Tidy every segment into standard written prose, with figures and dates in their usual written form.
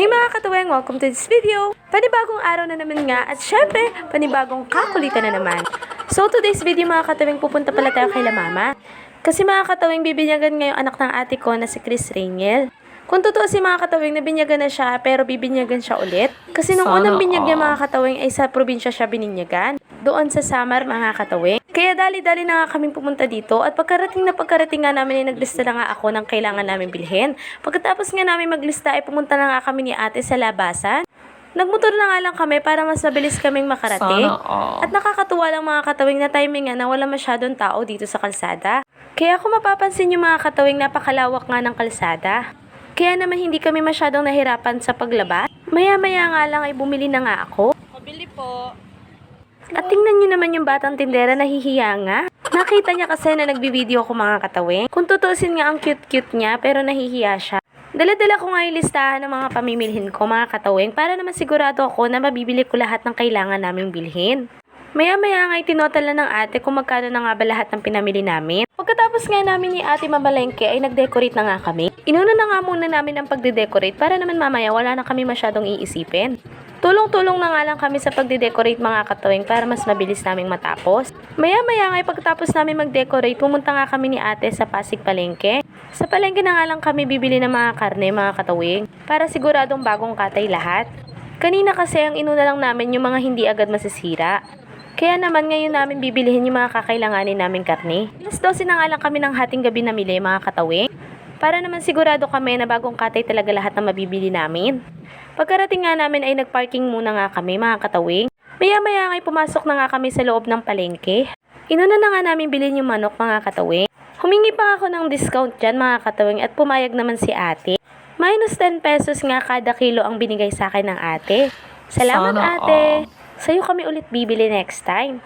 Hey mga katuweng, welcome to this video! Panibagong araw na naman nga at syempre, panibagong kakulitan na naman. So today's video mga katuweng, pupunta pala tayo kay La Mama. Kasi mga katuweng, bibinyagan ngayong anak ng ate ko na si Chris Rainiel. Kung totoo si mga katuweng, nabinyagan na siya pero bibinyagan siya ulit. Kasi nung unang binyag niya mga katuweng ay sa probinsya siya bininyagan. Doon sa Samar mga katuweng. Kaya dali-dali na nga kaming pumunta dito at pagkarating nga namin ay naglista na nga ako ng kailangan namin bilhin. Pagkatapos nga namin maglista ay pumunta na nga kami ni ate sa labasan. Nagmotor na nga lang kami para mas mabilis kaming makarating. At nakakatuwa lang mga katuwing na timing nga na wala masyadong tao dito sa kalsada. Kaya kung mapapansin yung mga katuwing napakalawak nga ng kalsada. Kaya naman hindi kami masyadong nahirapan sa paglaba. Maya-maya nga lang ay bumili na nga ako. Pabili po. At tingnan nyo naman yung batang tindera, nahihiya nga. Nakita niya kasi na nagbibideo ko mga katawing. Kung tutusin nga ang cute-cute niya pero nahihiya siya. Dala-dala ko nga yung listahan ng mga pamimilhin ko mga katawing para naman sigurado ako na mabibili ko lahat ng kailangan naming bilhin. Maya-maya nga itinotala ng ate kung magkano na nga ba lahat ng pinamili namin. Pagkatapos nga namin ni ate mamalengke ay nag-decorate na nga kami. Inuna na nga muna namin ang pagde-decorate para naman mamaya wala na kami masyadong iisipin. Tulong-tulong na nga lang kami sa pagde-decorate mga katuwing para mas mabilis naming matapos. Maya-maya nga pagkatapos namin mag-decorate, pumunta nga kami ni ate sa Pasig Palengke. Sa palengke na nga lang kami bibili ng mga karne mga katuwing para siguradong bagong katay lahat. Kanina kasi ang inuna lang namin yung mga hindi agad masisira. Kaya naman ngayon namin bibilihin yung mga kakailanganin naming karne. Alas 12 na nga lang kami ng hating gabi namili mga katawing. Para naman sigurado kami na bagong katay talaga lahat ng mabibili namin. Pagkarating nga namin ay nagparking muna nga kami mga katawing. Maya-maya nga ay pumasok na nga kami sa loob ng palengke. Inuna na nga namin bilhin yung manok mga katawing. Humingi pa ako ng discount dyan mga katawing at pumayag naman si ate. Minus 10 pesos nga kada kilo ang binigay sa akin ng ate. Salamat ate! Sa'yo kami ulit bibili next time.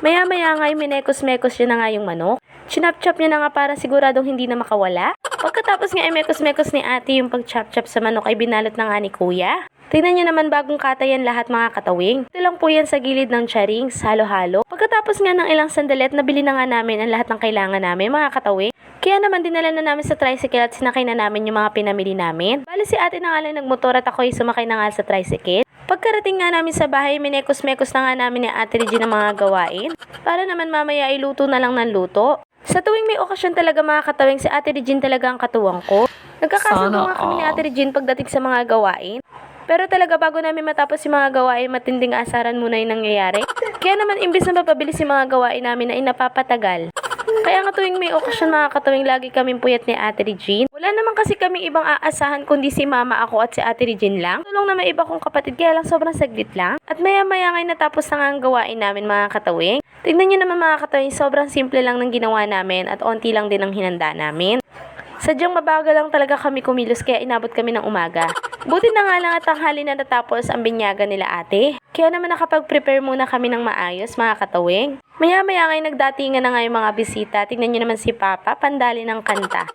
Maya-maya nga ay minekos-mekos niya na nga yung manok. Chinap-chop niya na nga para siguradong hindi na makawala. Pagkatapos nga ay mekos-mekos ni ate yung pag-chop-chop sa manok ay binalot na nga ni kuya. Tingnan niyo naman bagong katayan lahat mga katawing. Ito lang po yan sa gilid ng charings, halo-halo. Pagkatapos nga ng ilang sandali at nabili na nga namin ang lahat ng kailangan namin mga katawing. Kaya naman dinala na namin sa tricycle at sinakay na namin yung mga pinamili namin. Bali si ate na nga lang nagmotor at ako ay sumakay na nga sa tricycle. Pagkarating nga namin sa bahay, minekos-mekos na nga namin ni ate Regine ng mga gawain. Para naman mamaya ay luto na lang ng luto. Sa tuwing may okasyon talaga mga katawing, si ate Regine talaga ang katuwang ko. Nagkakasundo nga kami ni ate Regine pagdating sa mga gawain. Pero talaga bago namin matapos yung mga gawain, matinding asaran muna yung nangyayari. Kaya naman imbis na mapabilis yung mga gawain namin ay napapatagal. Kaya nga tuwing may okasyon mga katawing, lagi kaming puyat ni ate Regine. Wala naman kasi kaming ibang aasahan kundi si mama, ako at si ate Regine lang. Tulong na may iba kong kapatid kaya lang sobrang saglit lang. At maya-maya nga natapos na nga ang gawain namin mga katawing. Tignan nyo naman mga katawing, sobrang simple lang ng ginawa namin at onti lang din ang hinanda namin. Sadyang mabagal lang talaga kami kumilos kaya inabot kami ng umaga. Buti na nga lang at tanghali na natapos ang binyagan nila ate. Kaya naman nakapag-prepare muna kami ng maayos mga katawing. Maya-maya nga'y nagdatingan na nga yung mga bisita. Tingnan nyo naman si Papa, pandali ng kanta.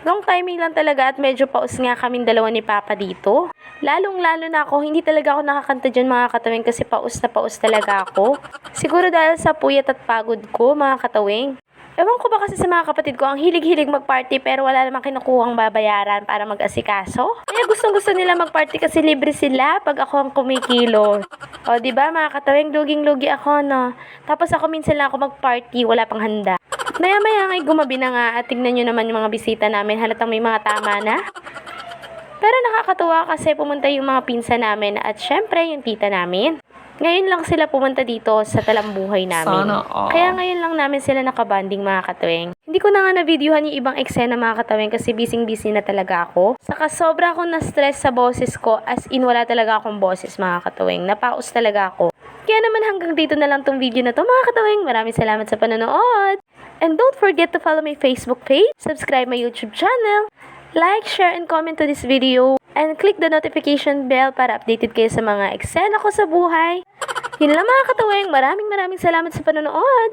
Wrong timing lang talaga at medyo paus nga kaming dalawa ni Papa dito. Lalong-lalo na ako, hindi talaga ako nakakanta dyan mga katawing kasi paus na paus talaga ako. Siguro dahil sa puyat at pagod ko mga katawing. Ewan ko ba kasi sa mga kapatid ko, ang hilig-hilig mag-party pero wala namang kinukuhang babayaran para mag-asikaso. Kaya gustong-gusto nila mag-party kasi libre sila pag ako ang kumikilo. O diba mga katawing, luging-lugi ako no. Tapos ako minsan lang ako mag-party, wala pang handa. Maya-maya nga'y gumabi na nga at tignan nyo naman yung mga bisita namin, halatang may mga tama na. Pero nakakatuwa kasi pumunta yung mga pinsa namin at syempre yung tita namin. Ngayon lang sila pumunta dito sa talambuhay namin. Kaya ngayon lang namin sila nakabanding mga katawing. Hindi ko na nga na-videohan yung ibang eksena mga katawing kasi busy-busy na talaga ako. Saka sobra akong na-stress sa boses ko as in wala talaga akong boses mga katawing. Napaus talaga ako. Kaya naman hanggang dito na lang tong video na to mga katawing. Maraming salamat sa panonood. And don't forget to follow my Facebook page, subscribe my YouTube channel, like, share, and comment to this video. And click the notification bell para updated kayo sa mga eksena ko sa buhay. Yun lang mga katawing. Maraming salamat sa panonood.